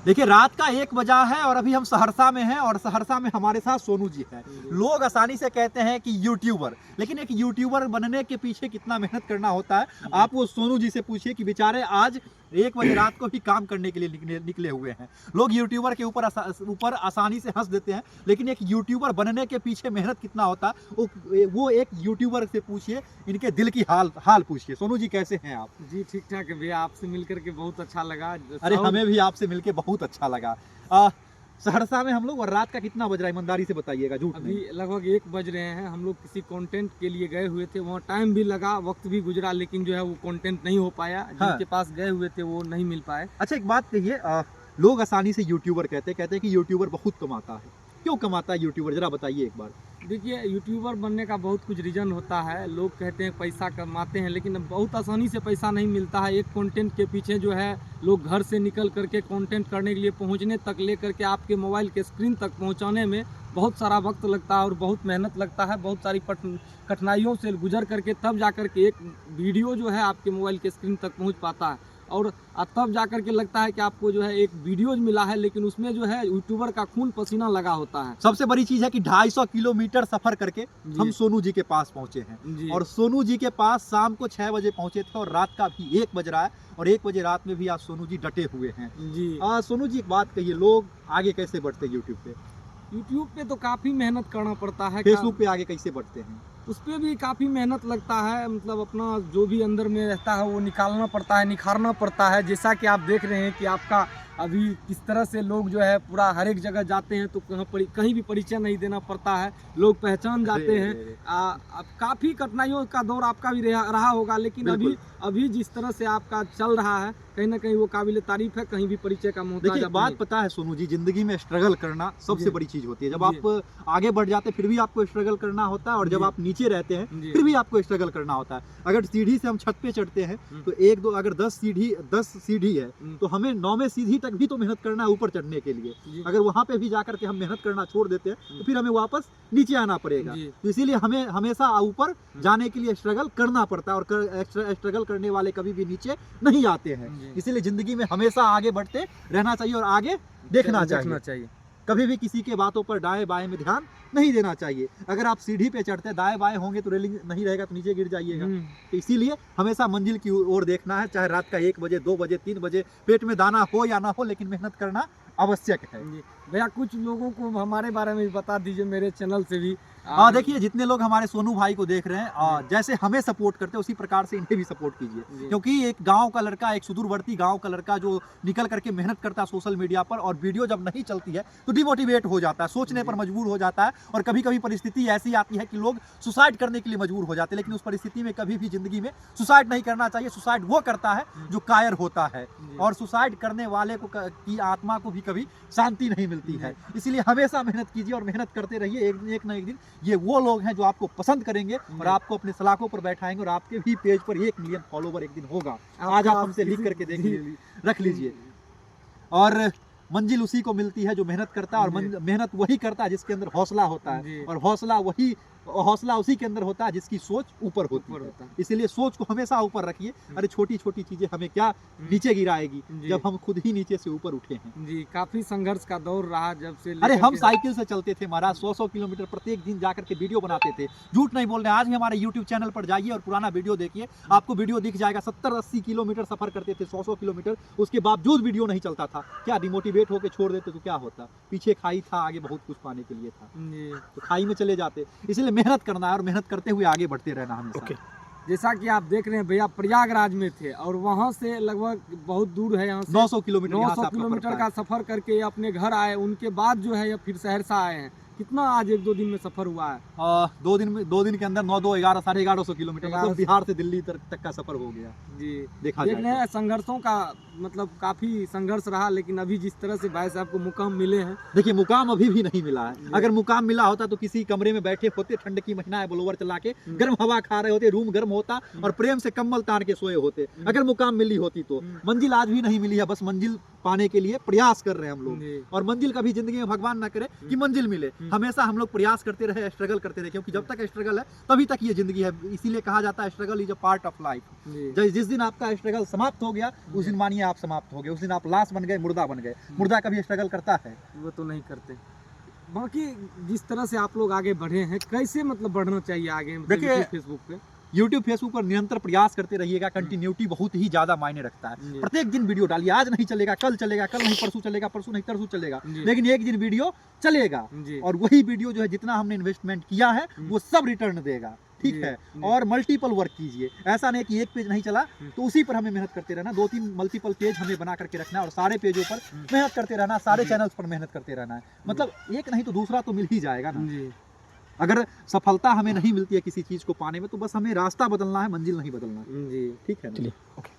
देखिए रात का 1 बजा है और अभी हम सहरसा में हैं और सहरसा में हमारे साथ सोनू जी हैं। लोग आसानी से कहते हैं कि यूट्यूबर, लेकिन एक यूट्यूबर बनने के पीछे कितना मेहनत करना होता है आप वो सोनू जी से पूछिए कि बेचारे आज 1 बजे रात को भी काम करने के लिए निकले हुए हैं। लोग यूट्यूबर के ऊपर आसानी से हंस देते हैं, लेकिन एक यूट्यूबर बनने के पीछे मेहनत कितना होता है वो एक यूट्यूबर से पूछिए, इनके दिल की हाल पूछिए। सोनू जी कैसे हैं आप? जी ठीक ठाक है भैया, आपसे मिलकर के बहुत अच्छा लगा। अरे हमें भी आपसे मिलके बहुत अच्छा लगा। सहरसा में हम लोग और रात का कितना बज रहा है ईमानदारी से बताइएगा, झूठ अभी नहीं। लगभग 1 बज रहे हैं। हम लोग किसी कंटेंट के लिए गए हुए थे, वहाँ टाइम भी लगा, वक्त भी गुजरा, लेकिन जो है वो कंटेंट नहीं हो पाया। हाँ। जिनके पास गए हुए थे वो नहीं मिल पाए। अच्छा एक बात कहिए, लोग आसानी से यूट्यूबर कहते हैं कि यूट्यूबर बहुत कमाता है। क्यों कमाता है यूट्यूबर, जरा बताइए एक बार। देखिए, यूट्यूबर बनने का बहुत कुछ रीज़न होता है। लोग कहते हैं पैसा कमाते हैं, लेकिन बहुत आसानी से पैसा नहीं मिलता है। एक कंटेंट के पीछे जो है लोग घर से निकल करके कंटेंट करने के लिए पहुंचने तक लेकर के आपके मोबाइल के स्क्रीन तक पहुंचाने में बहुत सारा वक्त लगता है और बहुत मेहनत लगता है। बहुत सारी कठिनाइयों से गुजर करके तब जा कर के एक वीडियो जो है आपके मोबाइल के स्क्रीन तक पहुँच पाता है। और तब जा कर के लगता है कि आपको जो है एक वीडियो मिला है, लेकिन उसमें जो है यूट्यूबर का खून पसीना लगा होता है। सबसे बड़ी चीज है कि 250 किलोमीटर सफर करके हम सोनू जी के पास पहुंचे हैं और सोनू जी के पास शाम को 6 बजे पहुंचे थे और रात का भी 1 बज रहा है और 1 बजे रात में भी आज सोनू जी डटे हुए हैं। जी सोनू जी एक बात कहिए, लोग आगे कैसे बढ़ते हैं यूट्यूब पे तो काफ़ी मेहनत करना पड़ता है। फेसबुक पे आगे कैसे बढ़ते हैं? उस पर भी काफ़ी मेहनत लगता है। मतलब अपना जो भी अंदर में रहता है वो निकालना पड़ता है, निखारना पड़ता है। जैसा कि आप देख रहे हैं कि आपका अभी किस तरह से लोग जो है पूरा हर एक जगह जाते हैं तो कहीं भी परिचय नहीं देना पड़ता है, लोग पहचान जाते हैं। अब काफ़ी कठिनाइयों का दौर आपका भी रहा होगा, लेकिन अभी जिस तरह से आपका चल रहा है कहीं ना कहीं वो काबिल तारीफ है। कहीं भी परिचय का मोहताज। देखिए बात पता है सोनू जी, जिंदगी में स्ट्रगल करना सबसे बड़ी चीज होती है। जब आप आगे बढ़ जाते हैं फिर भी आपको स्ट्रगल करना होता है और जब आप नीचे रहते हैं फिर भी आपको स्ट्रगल करना होता है। अगर सीढ़ी से हम छत पे चढ़ते हैं तो 1 2 अगर 10 सीढ़ी है तो हमें 9वें सीढ़ी तक भी तो मेहनत करना है ऊपर चढ़ने के लिए। अगर वहां पे भी जाकर के हम मेहनत करना छोड़ देते हैं तो फिर हमें वापस नीचे आना पड़ेगा। तो इसीलिए हमें हमेशा ऊपर जाने के लिए स्ट्रगल करना पड़ता है और स्ट्रगल करने वाले कभी भी नीचे नहीं आते हैं। इसीलिए जिंदगी में हमेशा आगे बढ़ते रहना चाहिए और आगे देखना चाहिए। कभी भी किसी के बातों पर दाएं बाएं में ध्यान नहीं देना चाहिए। अगर आप सीढ़ी पे चढ़ते दाएं बाएं होंगे तो रेलिंग नहीं रहेगा तो नीचे गिर जाइएगा। तो इसीलिए हमेशा मंजिल की ओर देखना है, चाहे रात का 1 बजे 2 बजे 3 बजे पेट में दाना हो या ना हो, लेकिन मेहनत करना आवश्यक है। भैया कुछ लोगों को हमारे बारे में बता दीजिए, मेरे चैनल से भी। देखिए जितने लोग हमारे सोनू भाई को देख रहे हैं, जैसे हमें सपोर्ट करते हैं उसी प्रकार से इन्हें भी सपोर्ट कीजिए, क्योंकि एक गांव का लड़का, एक सुदूरवर्ती गांव का लड़का जो निकल करके मेहनत करता है सोशल मीडिया पर और वीडियो जब नहीं चलती है तो डिमोटिवेट हो जाता है, सोचने पर मजबूर हो जाता है और कभी कभी परिस्थिति ऐसी आती है कि लोग सुसाइड करने के लिए मजबूर हो जाते हैं। लेकिन उस परिस्थिति में कभी भी जिंदगी में सुसाइड नहीं करना चाहिए। सुसाइड वो करता है जो कायर होता है और सुसाइड करने वाले को की आत्मा को भी कभी शांति नहीं मिलती है। इसीलिए हमेशा मेहनत कीजिए और मेहनत करते रहिए। एक ना एक दिन ये वो लोग हैं जो आपको पसंद करेंगे और आपको अपने सलाखों पर बैठाएंगे और आपके भी पेज पर 1 मिलियन फॉलोवर एक दिन होगा। आज आप हमसे लिख करके रख लीजिए। और मंजिल उसी को मिलती है जो मेहनत करता है और मेहनत वही करता है जिसके अंदर हौसला होता है और हौसला उसी के अंदर होता है जिसकी सोच ऊपर होती है। इसीलिए सोच को हमेशा ऊपर रखिए। अरे छोटी छोटी चीजें हमें क्या नीचे गिराएगी जब हम खुद ही नीचे से ऊपर उठे हैं। जी काफी संघर्ष का दौर रहा जब से। अरे हम साइकिल से चलते थे महाराज, 100 किलोमीटर प्रत्येक दिन जाकर के वीडियो बनाते थे। झूठ नहीं बोल रहे, आज भी हमारे यूट्यूब चैनल पर जाइए और पुराना वीडियो देखिए, आपको वीडियो दिख जाएगा। 70-80 किलोमीटर सफर करते थे, 100 किलोमीटर, उसके बावजूद वीडियो नहीं चलता था। क्या डिमोटिवेट होकर छोड़ देते तो क्या होता? पीछे खाई था, आगे बहुत कुछ पाने के लिए था, तो खाई में चले जाते। इसलिए मेहनत करना है और मेहनत करते हुए आगे बढ़ते रहना हमेशा। जैसा कि आप देख रहे हैं भैया, प्रयागराज में थे और वहां से लगभग बहुत दूर है, यहाँ से 900 किलोमीटर का सफर करके अपने घर आए। उनके बाद जो है फिर सहरसा आए हैं। कितना आज 1-2 दिन में सफर हुआ है? 2 दिन के अंदर 9-2 11 1150 किलोमीटर, मतलब बिहार से दिल्ली तक का सफर हो गया। जी देखा देख रहे हैं संघर्षों का, मतलब काफी संघर्ष रहा। लेकिन अभी जिस तरह से भाई साहब को मुकाम मिले हैं, देखिए मुकाम अभी भी नहीं मिला है। अगर मुकाम मिला होता तो किसी कमरे में बैठे होते, ठंड की महीना है, ब्लोवर चला के गर्म हवा खा रहे होते, रूम गर्म होता और प्रेम से कम्बल तान के सोए होते। अगर मुकाम मिली होती तो। मंजिल आज भी नहीं मिली है, बस मंजिल पाने के लिए प्रयास कर रहे हैं हम लोग। जी। और मंजिल कभी जिंदगी में भगवान ना करे कि मंजिल मिले, हमेशा हम लोग प्रयास करते रहे, स्ट्रगल करते रहे, क्योंकि जब तक स्ट्रगल है तभी तक ये जिंदगी है। इसीलिए कहा जाता है struggle is a part of life. जी। जिस दिन आपका स्ट्रगल समाप्त हो गया उस दिन मानिए आप समाप्त हो गए, उस दिन आप लाश बन गए, मुर्दा बन गए। मुर्दा कभी स्ट्रगल करता है? वो तो नहीं करते। बाकी जिस तरह से आप लोग आगे बढ़े हैं, कैसे मतलब बढ़ना चाहिए आगे, मतलब देखिए, YouTube, फेसबुक पे? यूट्यूब फेसबुक पर निरंतर प्रयास करते रहिएगा। कंटिन्यूटी बहुत ही ज्यादा मायने रखता है। जी। प्रत्येक दिन वीडियो डालिए। आज नहीं चलेगा कल चलेगा, कल नहीं परसों चलेगा, परसों नहीं तरसों चलेगा, जी। लेकिन एक दिन वीडियो चलेगा। जी। और वही वीडियो जो है जितना हमने इन्वेस्टमेंट किया है वो सब रिटर्न देगा। ठीक जी, है। जी। और मल्टीपल वर्क कीजिए। ऐसा नहीं कि एक पेज नहीं चला तो उसी पर हमें मेहनत करते रहना। 2-3 मल्टीपल पेज हमें बना करके रखना है और सारे पेजों पर मेहनत करते रहना, सारे चैनल्स पर मेहनत करते रहना है। मतलब एक नहीं तो दूसरा तो मिल ही जाएगा ना। जी। अगर सफलता हमें नहीं मिलती है किसी चीज को पाने में तो बस हमें रास्ता बदलना है, मंजिल नहीं बदलना। जी। ठीक है ना? चलिए, ओके।